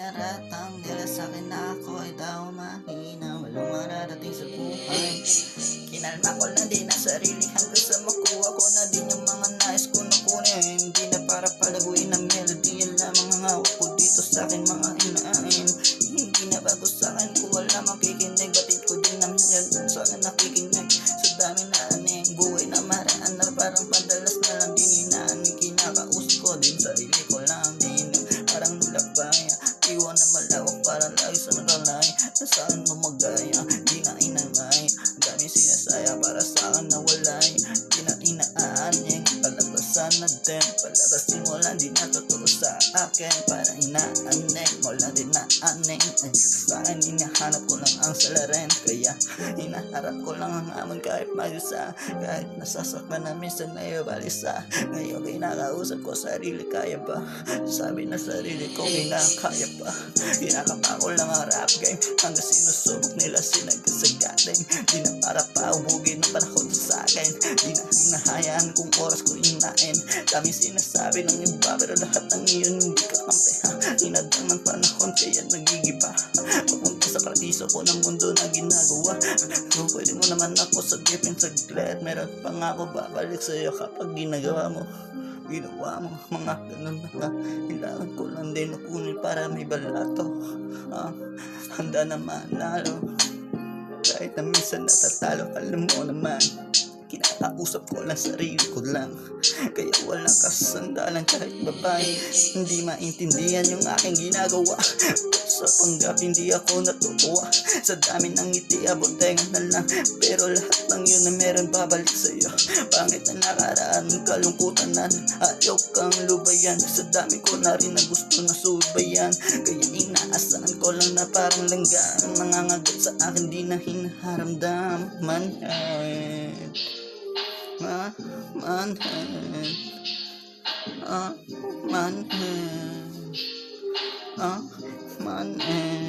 Inaratang nila sa'kin na ako ay daw mahina, walang mararating sa buhay. Kinalma ko lang din ang sarili hanggang sa makuha ko na din yung mga nais ko na kunin. Hindi na para palaguin ang melody, yan lamang ang hawak ko dito sa'kin mga inain. Hindi na bago sa'kin kung wala makikinig, batid ko din naman yan sa'kin nakikinig. Sa dami na aning buhay na maraan na parang padalas na lang din inaaning kinakausap ko din sarili ko lang din. Parang nulakbaya, iwan na malawak parang lagi sa nakalay. Nasaan mo magaya, di na inangay. Ang daming sinasaya para sa'kin na walay. Di na inaaning, palabasan na din. Palabasin mo lang di na totoo sa akin. Parang inaaning, wala din na aning. Sa'kin inahanap ko lang ang salarin. Kaya hinaharap ko lang ang amon kahit mag-isa. Kahit nasasaktan na minsan na ibalisa. Ngayon kinakausap ko sarili, kaya ba? Sabi na sarili ko kinakaya pa. Kinakapa ko lang ang rap game hanggang sinusubok nila sinagkasagaling. Di na para paubugin ang panahon sa akin. Di na hinahayaan kung oras ko inain. Dami sinasabi ng iba pero lahat ng iyon hindi kakampi ha. Hinadang ng panahon kaya nagigiba. Papunta sa paradiso ko ng mundo na ginagawa. Kung pwede mo naman ako sagipin saglit, meron pang ako babalik sa'yo kapag ginagawa mo mga ganun na kailangan ko lang din kunin para may balato. Handa na manalo kahit na minsan natatalo. Alam mo naman kinakausap ko lang sarili ko lang, kaya walang kasandalan kahit babae. Hindi maintindihan yung aking ginagawa. Sa panggap hindi ako natutuwa. Sa dami ng ngiti abot tenga na lang, pero lahat ng yun na meron babalik sa'yo. Pangit na nakaraan, kalungkutan na ayaw kang lubayan. Sa dami ko na rin na gusto na subayan, kaya inaasahan ko lang na parang langgan. Nangangagat sa akin di na hinaharamdam. Manhead Manhead